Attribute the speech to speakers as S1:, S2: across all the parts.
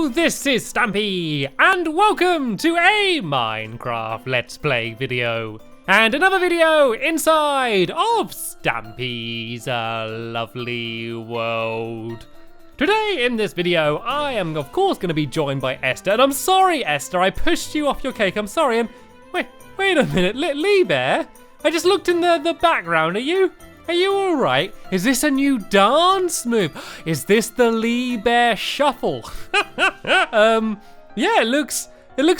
S1: Hello, this is Stampy, and welcome to a Minecraft Let's Play video. And another video inside of Stampy's lovely world. Today in this video, I am of course going to be joined by Esther. And I'm sorry, Esther, I pushed you off your cake. I'm sorry. And wait a minute, Lee Bear? I just looked in the background. Are you all right? Is this a new dance move? Is this the Lee Bear Shuffle? Yeah, it looks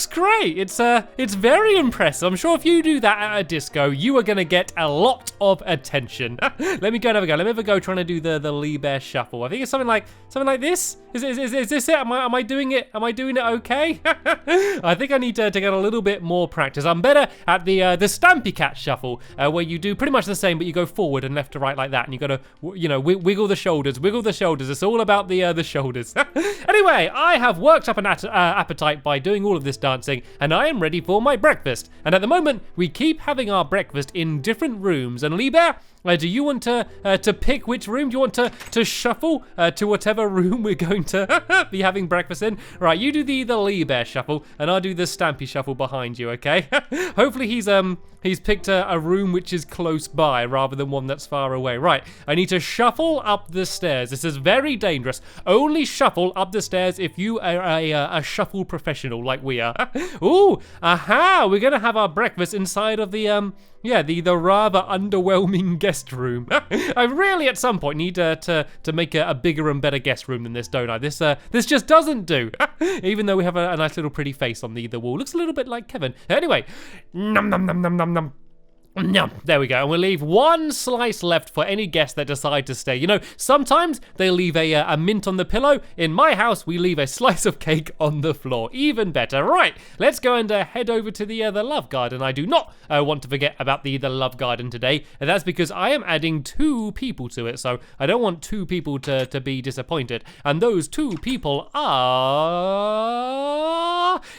S1: great. It's very impressive. I'm sure if you do that at a disco, you are gonna get a lot of attention. Let me go and have a go. Let me have a go trying to do the Lee Bear Shuffle. I think it's something like this. Is this it? Am I doing it? Am I doing it okay? I think I need to get a little bit more practice. I'm better at the Stampy Cat Shuffle, where you do pretty much the same, but you go forward and left to right like that, and you gotta, wiggle the shoulders. Wiggle the shoulders. It's all about the shoulders. Anyway, I have worked up an appetite by doing all of this dancing, and I am ready for my breakfast. And at the moment, we keep having our breakfast in different rooms. And Lee Bear, do you want to pick which room? Do you want to shuffle to whatever room we're going to be having breakfast in? Right, you do the Lee Bear Shuffle, and I'll do the Stampy Shuffle behind you, okay? Hopefully he's picked a room which is close by rather than one that's far away. Right, I need to shuffle up the stairs. This is very dangerous. Only shuffle up the stairs if you are a shuffle professional like we are. Ooh, aha! We're gonna have our breakfast inside of the rather underwhelming guest room. I really, at some point, need to make a bigger and better guest room than this, don't I? This just doesn't do. Even though we have a nice little pretty face on the wall. Looks a little bit like Kevin. Anyway, nom nom nom nom nom nom. No, there we go, and we'll leave one slice left for any guests that decide to stay. You know, sometimes they leave a mint on the pillow. In my house, we leave a slice of cake on the floor. Even better. Right, let's go and head over to the love garden. I do not want to forget about the love garden today, and that's because I am adding 2 people to it, so I don't want 2 people to be disappointed. And those 2 people are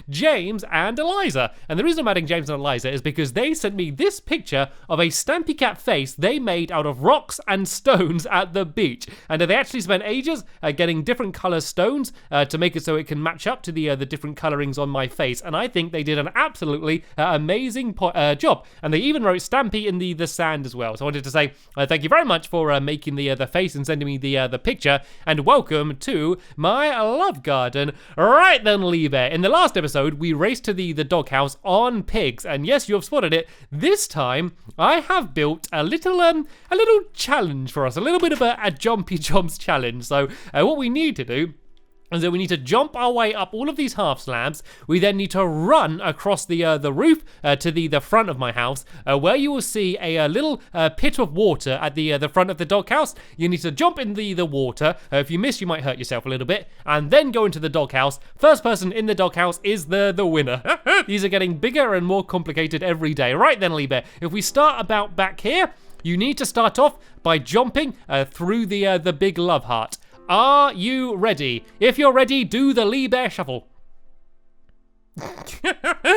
S1: James and Eliza. And the reason I'm adding James and Eliza is because they sent me this picture of a Stampy Cat face they made out of rocks and stones at the beach. And they actually spent ages getting different color stones to make it so it can match up to the different colorings on my face. And I think they did an absolutely amazing job. And they even wrote Stampy in the sand as well. So I wanted to say thank you very much for making the face and sending me the picture. And welcome to my love garden. Right then, Lee Bear. In the last episode, we raced to the doghouse on pigs. And yes, you have spotted it. This time, I have built a little challenge for us, a little bit of a jumpy jumps challenge. So what we need to do is that we need to jump our way up all of these half slabs. We then need to run across the roof to the front of my house, where you will see a little pit of water at the front of the doghouse. You need to jump in the water. If you miss, you might hurt yourself a little bit, and then go into the doghouse. First person in the doghouse is the winner. These are getting bigger and more complicated every day. Right then, Lee Bear, if we start about back here, you need to start off by jumping through the big love heart. Are you ready? If you're ready, do the Lee Bear Shuffle.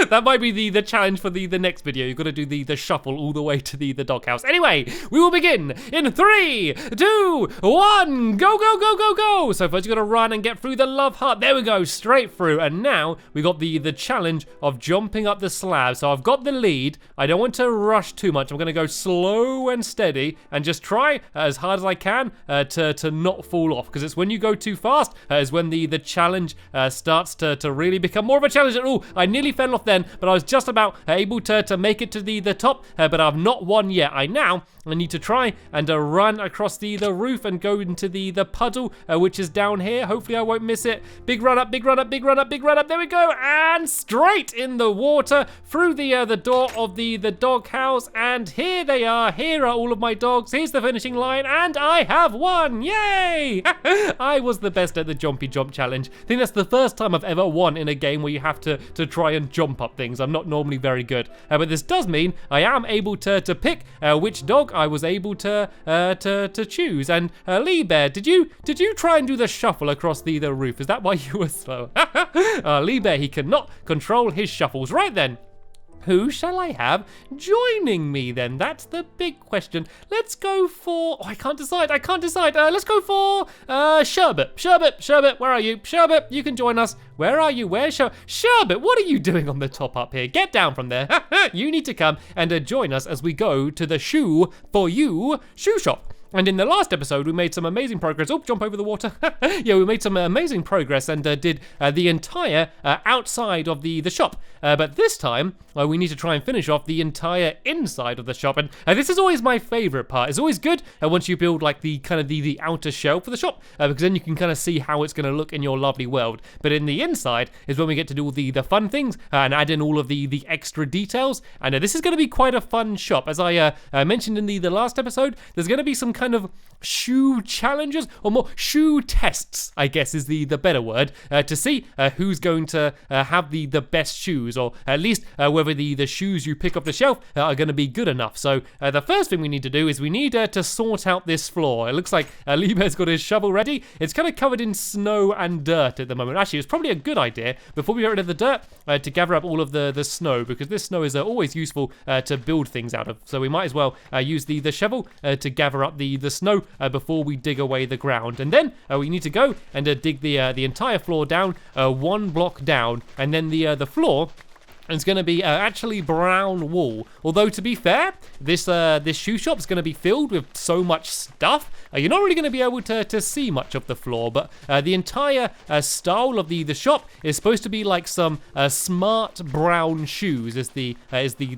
S1: That might be the challenge for the next video. You've got to do the shuffle all the way to the doghouse. Anyway, we will begin in 3, 2, 1, go, go, go, go, go. So first you got to run and get through the love heart. There we go, straight through. And now we got the challenge of jumping up the slab. So I've got the lead. I don't want to rush too much. I'm going to go slow and steady and just try as hard as I can to not fall off, because it's when you go too fast is when the challenge starts to really become more of a challenge. Oh, I nearly fell off then, but I was just about able to make it to the top, but I've not won yet. I need to try and run across the roof and go into the puddle, which is down here. Hopefully I won't miss it. Big run up, big run up, big run up, big run up. There we go, and straight in the water through the door of the doghouse, and here they are. Here are all of my dogs. Here's the finishing line, and I have won. Yay! I was the best at the jumpy jump challenge. I think that's the first time I've ever won in a game where you have to try and jump up things. I'm not normally very good, but this does mean I am able to pick which dog I was able to choose. And Lee Bear, did you try and do the shuffle across the roof? Is that why you were slow? Lee Bear, he cannot control his shuffles. Right then. Who shall I have joining me then? That's the big question. Let's go for, I can't decide. Let's go for Sherbet. Sherbet, where are you? Sherbet, you can join us. Where are you? Where's Sherbet? What are you doing on the top up here? Get down from there. You need to come and join us as we go to the Shoe for You shoe shop. And in the last episode, we made some amazing progress. Oh, jump over the water. Yeah, we made some amazing progress and did the entire outside of the shop. But this time, we need to try and finish off the entire inside of the shop. And this is always my favorite part. It's always good once you build like the kind of the outer shell for the shop, because then you can kind of see how it's going to look in your lovely world. But in the inside is when we get to do all the fun things and add in all of the extra details. And this is going to be quite a fun shop. As I mentioned in the last episode, there's going to be some kind of shoe challenges, or more shoe tests, I guess is the better word, to see who's going to have the best shoes, or at least whether the shoes you pick off the shelf are going to be good enough. So the first thing we need to do is we need to sort out this floor. It looks like Libe's got his shovel ready. It's kind of covered in snow and dirt at the moment. Actually, it's probably a good idea, before we get rid of the dirt, to gather up all of the snow, because this snow is always useful to build things out of. So we might as well use the shovel to gather up the snow before we dig away the ground. And then we need to go and dig the entire floor down, one block down, and then the floor it's going to be actually brown wool. Although, to be fair, this shoe shop is going to be filled with so much stuff, you're not really going to be able to see much of the floor. But the entire style of the shop is supposed to be like some smart brown shoes is the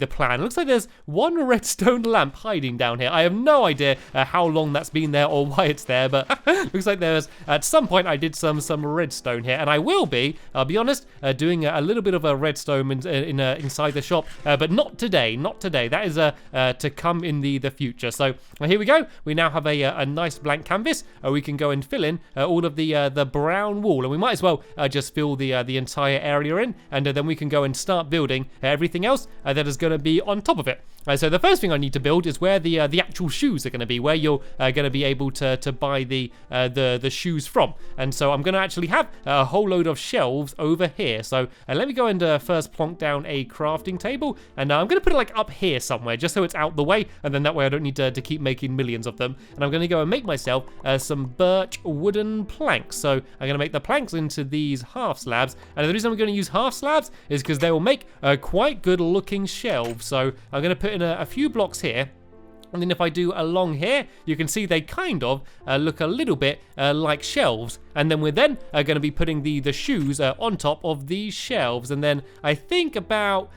S1: plan. It looks like there's one redstone lamp hiding down here. I have no idea how long that's been there or why it's there, but looks like there's, at some point I did some redstone here, and I will be, I'll be honest, doing a little bit of a redstone inside the shop, but not today. That is to come in the future. So here we go. We now have a nice blank canvas. We can go and fill in all of the brown wool, and we might as well just fill the entire area in, and then we can go and start building everything else that is going to be on top of it. So the first thing I need to build is where the actual shoes are going to be, where you're going to be able to buy the shoes from. And so I'm going to actually have a whole load of shelves over here. So let me go and first plonk down a crafting table, and I'm going to put it like up here somewhere, just so it's out the way, and then that way I don't need to keep making millions of them. And I'm going to go and make myself some birch wooden planks. So I'm going to make the planks into these half slabs, and the reason I'm going to use half slabs is because they will make quite good looking shelves. So I'm going to put in a few blocks here, and then if I do along here, you can see they kind of look a little bit like shelves. And then we're then going to be putting the shoes on top of these shelves. And then I think about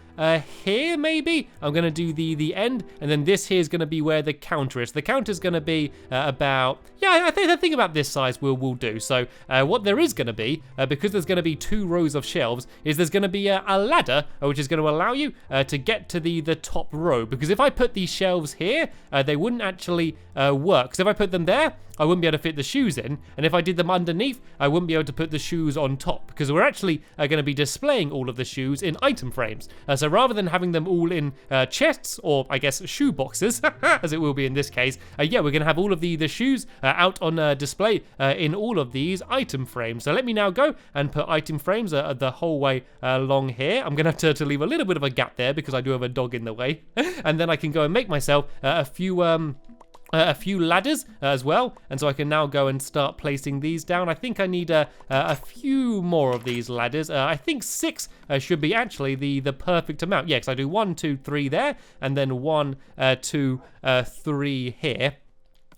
S1: here maybe I'm going to do the end, and then this here is going to be where the counter is. The counter is going to be about, yeah, I think about this size will do. So what there is going to be, because there's going to be 2 rows of shelves, is there's going to be a ladder which is going to allow you to get to the top row. Because if I put these shelves here, they wouldn't actually work. Because if I put them there, I wouldn't be able to fit the shoes in, and if I did them underneath, I wouldn't be able to put the shoes on top, because we're actually going to be displaying all of the shoes in item frames. So rather than having them all in chests, or I guess shoe boxes, as it will be in this case, yeah, we're going to have all of the shoes out on display in all of these item frames. So let me now go and put item frames the whole way along here. I'm going to have to leave a little bit of a gap there because I do have a dog in the way, and then I can go and make myself a few ladders as well, and so I can now go and start placing these down. I think I need a few more of these ladders. I think 6 should be actually the perfect amount. Yeah, because I do 1, 2, 3 there, and then 1, 2, 3 here.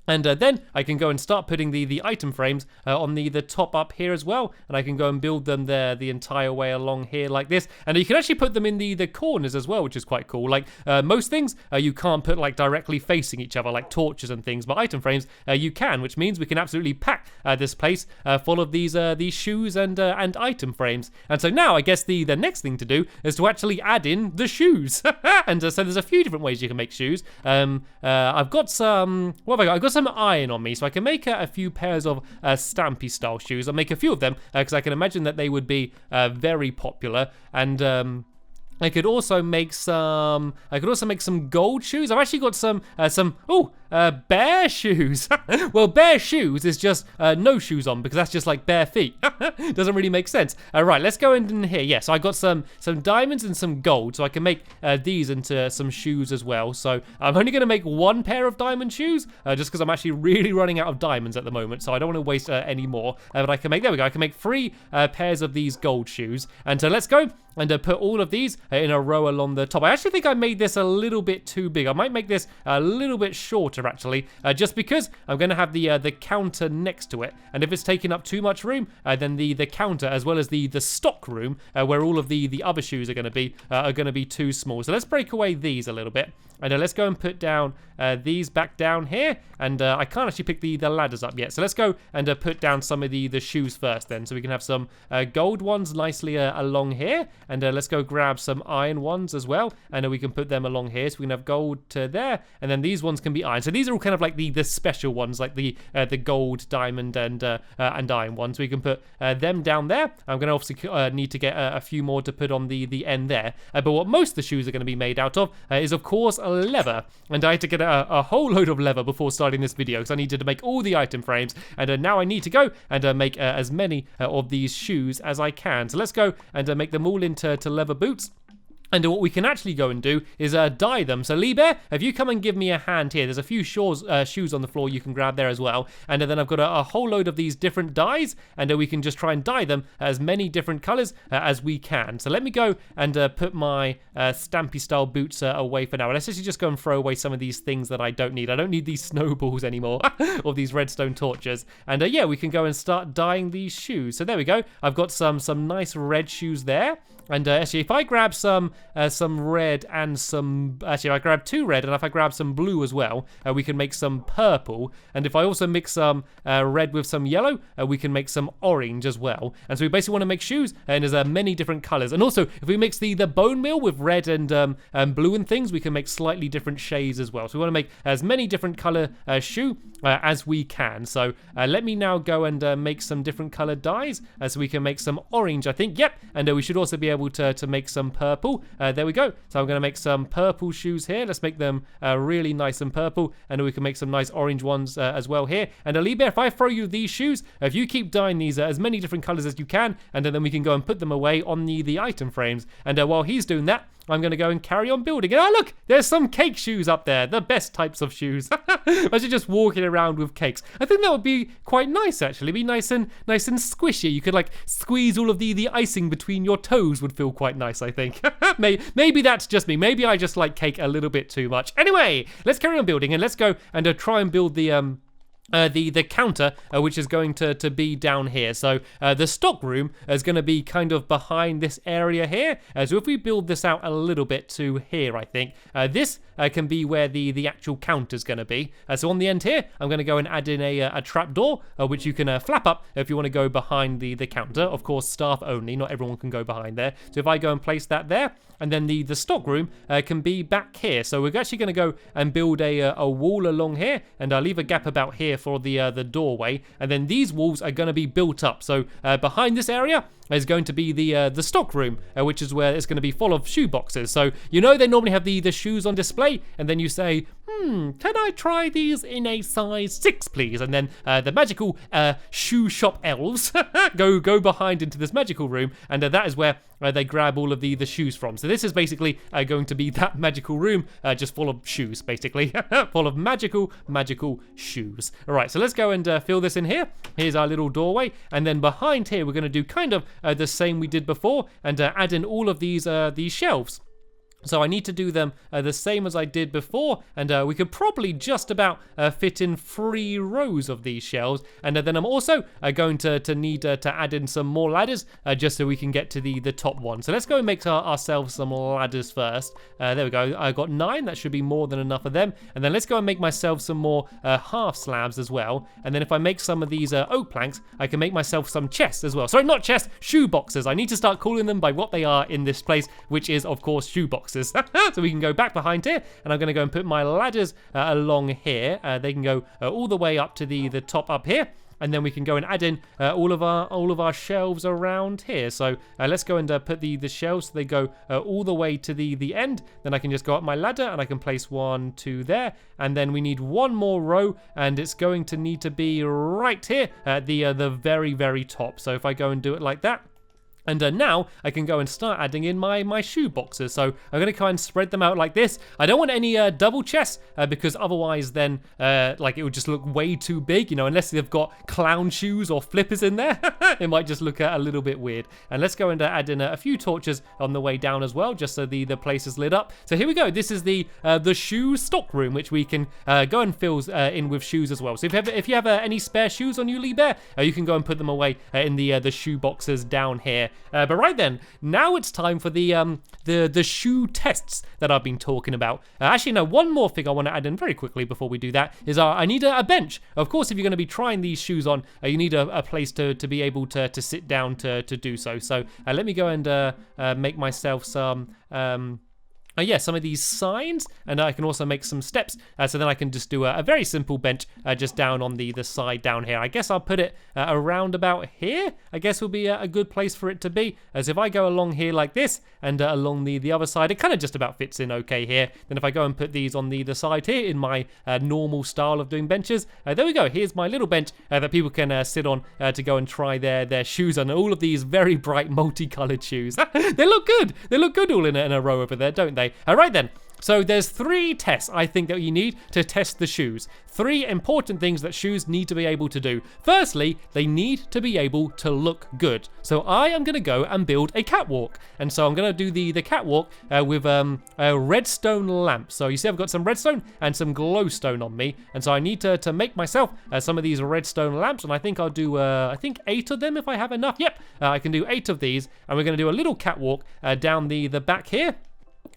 S1: And then I can go and start putting the item frames on the top up here as well, and I can go and build them there the entire way along here like this. And you can actually put them in the corners as well, which is quite cool. Like most things you can't put like directly facing each other, like torches and things, but item frames you can, which means we can absolutely pack this place full of these shoes and item frames. And so now I guess the next thing to do is to actually add in the shoes. And so there's a few different ways you can make shoes. I've got some, what have I got? I've got some iron on me, so I can make a few pairs of Stampy style shoes. I'll make a few of them because I can imagine that they would be very popular. And I could also make some gold shoes. I've actually got some bare shoes. Well, bare shoes is just no shoes on, because that's just like bare feet. Doesn't really make sense. Right, let's go in here. Yeah, so I got some diamonds and some gold, so I can make these into some shoes as well. So I'm only going to make one pair of diamond shoes, just because I'm actually really running out of diamonds at the moment, so I don't want to waste any more. But I can make, there we go, I can make 3 pairs of these gold shoes. And so let's go and put all of these in a row along the top. I actually think I made this a little bit too big. I might make this a little bit shorter, actually, just because I'm going to have the counter next to it. And if it's taking up too much room, then the counter, as well as the stock room, where all of the other shoes are going to be too small. So let's break away these a little bit. And let's go and put down these back down here. And I can't actually pick the ladders up yet. So let's go and put down some of the shoes first then. So we can have some gold ones nicely along here. And let's go grab some iron ones as well. And we can put them along here. So we can have gold to there. And then these ones can be iron. So these are all kind of like the special ones, like the gold, diamond, and iron ones. We can put them down there. I'm going to obviously need to get a few more to put on the end there. But what most of the shoes are going to be made out of is, of course, leather. And I had to get a whole load of leather before starting this video, because I needed to make all the item frames. And now I need to go and make as many of these shoes as I can. So let's go and make them all into leather boots. And what we can actually go and do is dye them. So Lee Bear, if you come and give me a hand here, there's a few shoes on the floor you can grab there as well. And then I've got a whole load of these different dyes, and we can just try and dye them as many different colors as we can. So let me go and put my Stampy style boots away for now. Let's actually just go and throw away some of these things that I don't need. I don't need these snowballs anymore, or these redstone torches. And yeah, we can go and start dyeing these shoes. So there we go. I've got some nice red shoes there. And actually, if I grab some red and some... Actually, if I grab 2 red, and if I grab some blue as well, we can make some purple. And if I also mix some red with some yellow, we can make some orange as well. And so we basically want to make shoes, and there's many different colors. And also, if we mix the bone meal with red and blue and things, we can make slightly different shades as well. So we want to make as many different color shoe as we can. So let me now go and make some different color dyes, so we can make some orange, I think. Yep. And we should also be able to make some purple. There we go. So I'm going to make some purple shoes here. Let's make them really nice and purple, and we can make some nice orange ones as well here. And Lee Bear, if I throw you these shoes, if you keep dyeing these as many different colors as you can, and then we can go and put them away on the item frames. And while he's doing that, I'm going to go and carry on building. And oh, look, there's some cake shoes up there. The best types of shoes. Imagine just walking around with cakes. I think that would be quite nice, actually. Be nice and squishy. You could like squeeze all of the icing between your toes. Would feel quite nice, I think. Maybe that's just me. Maybe I just like cake a little bit too much. Anyway, let's carry on building, and let's go and try and build the counter, which is going to be down here. So the stock room is going to be kind of behind this area here. So if we build this out a little bit to here, I think this can be where the actual counter is going to be. So on the end here, I'm going to go and add in a trap door, which you can flap up if you want to go behind the counter. Of course, staff only. Not everyone can go behind there. So if I go and place that there, and then the stock room can be back here. So we're actually going to go and build a wall along here, and I'll leave a gap about here for the doorway. And then these walls are going to be built up. So behind this area is going to be the stock room, which is where it's going to be full of shoe boxes. So you know they normally have the shoes on display, and then you say, can I try these in a size 6, please? And then the magical shoe shop elves go behind into this magical room, and that is where they grab all of the shoes from. So this is basically going to be that magical room, just full of shoes, basically. Full of magical shoes. All right, so let's go and fill this in here. Here's our little doorway, and then behind here we're going to do kind of the same we did before, and add in all of these shelves. So I need to do them the same as I did before, and we could probably just about fit in 3 rows of these shelves. And then I'm also going to need to add in some more ladders, just so we can get to the top one. So let's go and make ourselves some ladders first. There we go. I got 9. That should be more than enough of them. And then let's go and make myself some more half slabs as well. And then if I make some of these oak planks, I can make myself some chests as well. Sorry, not chests, shoe boxes. I need to start calling them by what they are in this place, which is, of course, shoe boxes. So we can go back behind here, and I'm going to go and put my ladders along here. They can go all the way up to the top up here. and then we can go and add in all of our shelves around here. So let's go and put the shelves so they go all the way to the end. Then I can just go up my ladder and I can place 1, 2 there, and then we need one more row, and it's going to need to be right here at the very top. So if I go and do it like that. And now I can go and start adding in my shoe boxes. So I'm going to kind of spread them out like this. I don't want any double chests because otherwise then like it would just look way too big, you know, unless they've got clown shoes or flippers in there. It might just look a little bit weird. And let's go and add in a few torches on the way down as well, just so the place is lit up. So here we go. This is the shoe stockroom, which we can go and fill in with shoes as well. So if you have any spare shoes on you, Lee Bear, you can go and put them away in the shoe boxes down here. But right then, now it's time for the shoe tests that I've been talking about. Actually, no, one more thing I want to add in very quickly before we do that is I need a bench. Of course, if you're going to be trying these shoes on, you need a place to be able to sit down to do so. So let me go and make myself some some of these signs, and I can also make some steps, so then I can just do a very simple bench just down on the side down here. I guess I'll put it around about here. I guess will be a good place for it to be, as if I go along here like this and along the other side, it kind of just about fits in okay here. Then if I go and put these on the side here in my normal style of doing benches, there we go. Here's my little bench that people can sit on to go and try their shoes on. All of these very bright multicolored shoes. They look good. They look good all in a row over there, don't they? All right then. So there's 3 tests I think that you need to test the shoes. 3 important things that shoes need to be able to do. Firstly, they need to be able to look good. So I am going to go and build a catwalk. And so I'm going to do the catwalk with a redstone lamp. So you see I've got some redstone and some glowstone on me. And so I need to make myself some of these redstone lamps. And I think I'll do, I think 8 of them if I have enough. Yep, I can do 8 of these. And we're going to do a little catwalk down the back here.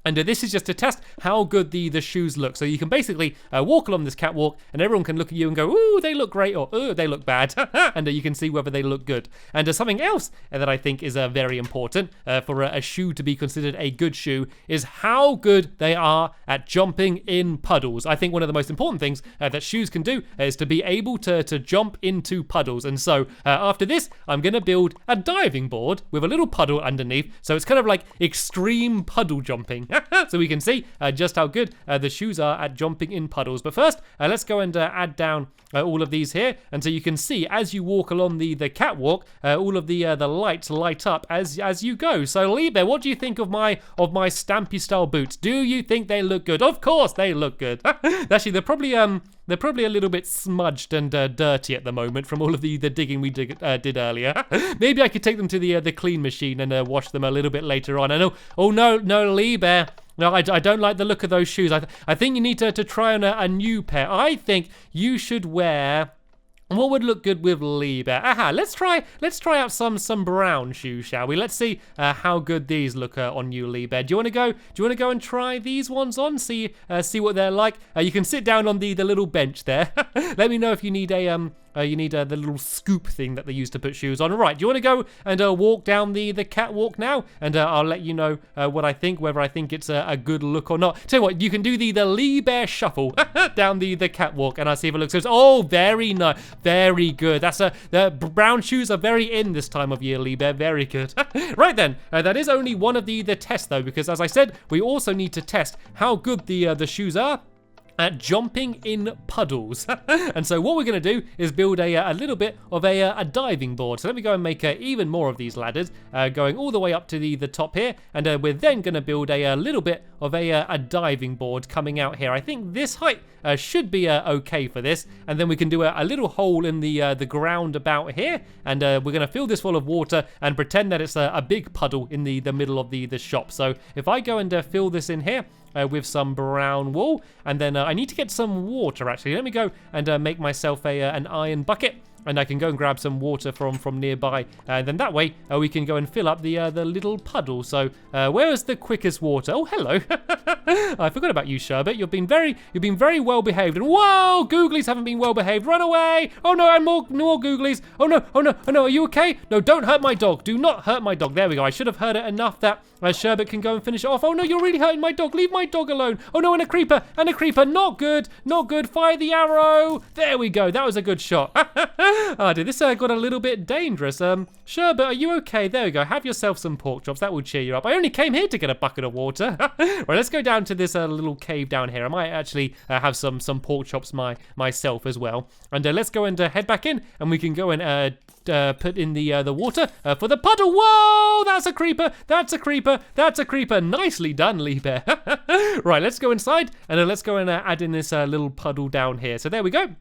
S1: And this is just to test how good the shoes look. So you can basically walk along this catwalk and everyone can look at you and go, ooh, they look great, or ooh, they look bad. And you can see whether they look good. And something else that I think is very important for a shoe to be considered a good shoe is how good they are at jumping in puddles. I think one of the most important things that shoes can do is to be able to jump into puddles. And so after this, I'm going to build a diving board with a little puddle underneath. So it's kind of like extreme puddle jumping. So we can see just how good the shoes are at jumping in puddles. But first, let's go and add down all of these here. And so you can see as you walk along the catwalk, all of the lights light up as you go. So Lee Bear, what do you think of my Stampy style boots? Do you think they look good? Of course they look good. Actually, they're probably a little bit smudged and dirty at the moment from all of the digging we did earlier. Maybe I could take them to the clean machine and wash them a little bit later on. I know. Oh no, Lee Bear. No, I don't like the look of those shoes. I think you need to try on a new pair. I think you should wear. What would look good with Lee Bear? Aha, let's try out some brown shoes, shall we? Let's see how good these look on you, Lee Bear. Do you want to go and try these ones on? See what they're like. You can sit down on the little bench there. Let me know if you need the little scoop thing that they use to put shoes on. Right, do you want to go and walk down the catwalk now? And I'll let you know what I think, whether I think it's a good look or not. Tell you what, you can do the Lee Bear shuffle down the catwalk, and I'll see if it looks good. Oh, very nice. Very good. The brown shoes are very in this time of year, Lee Bear. Very good. Right then, that is only one of the tests though, because as I said, we also need to test how good the shoes are at jumping in puddles. And so what we're going to do is build a little bit of a diving board. So let me go and make even more of these ladders going all the way up to the top here. And we're then going to build a little bit of a diving board coming out here. I think this height should be okay for this. And then we can do a little hole in the ground about here. And we're going to fill this full of water and pretend that it's a big puddle in the middle of the shop. So if I go and fill this in here, with some brown wool, and then I need to get some water actually. Let me go and make myself an iron bucket, and I can go and grab some water from nearby, and then that way we can go and fill up the little puddle. So where is the quickest water? Oh, hello. I forgot about you, Sherbet. You've been very well behaved. And whoa, Googlies haven't been well behaved. Run away! Oh no, and more Googlies. Oh no. Are you okay? No, don't hurt my dog. Do not hurt my dog. There we go. I should have hurt it enough that Sherbet can go and finish it off. Oh no, you're really hurting my dog. Leave my dog alone. Oh no, and a creeper. Not good. Fire the arrow. There we go. That was a good shot. Oh dear, this got a little bit dangerous. Sherbet, are you okay? There we go. Have yourself some pork chops. That will cheer you up. I only came here to get a bucket of water. Right, let's go down to this little cave down here. I might actually have some pork chops myself as well. And let's go and head back in, and we can go and put in the water for the puddle. Whoa, that's a creeper. That's a creeper. That's a creeper. Nicely done, Lee Bear. Right, let's go inside, and let's go and add in this little puddle down here. So there we go.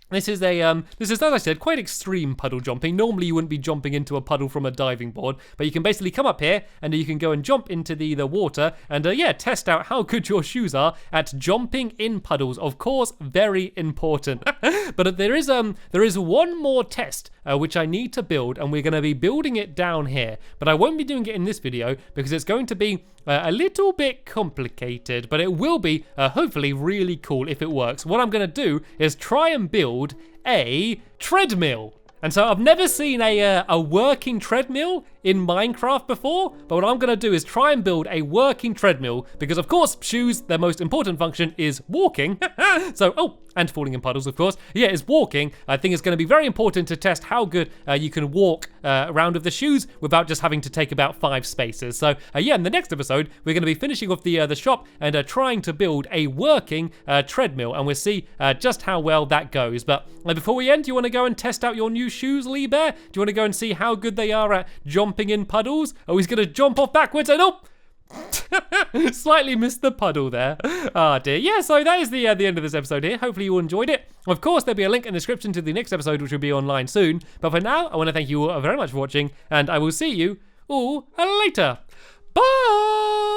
S1: This is, as I said, quite extreme puddle jumping. Normally you wouldn't be jumping into a puddle from a diving board, but you can basically come up here and you can go and jump into the water and, yeah, test out how good your shoes are at jumping in puddles. Of course, very important. But there is one more test which I need to build, and we're going to be building it down here. But I won't be doing it in this video because it's going to be a little bit complicated, but it will be hopefully really cool if it works. What I'm going to do is try and build a treadmill. And so I've never seen a working treadmill in Minecraft before, but what I'm gonna do is try and build a working treadmill because of course shoes, their most important function is walking. So, and falling in puddles of course. Yeah, it's walking. I think it's gonna be very important to test how good you can walk around with the shoes without just having to take about 5 spaces. So yeah, in the next episode, we're gonna be finishing off the shop and trying to build a working treadmill, and we'll see just how well that goes. But before we end, do you wanna go and test out your new shoes, Lee Bear? Do you wanna go and see how good they are at jumping in puddles? Oh, he's gonna jump off backwards and slightly missed the puddle there. Oh dear. Yeah, so that is the end of this episode here. Hopefully you enjoyed it. Of course, there'll be a link in the description to the next episode, which will be online soon. But for now, I want to thank you all very much for watching, and I will see you all later. Bye!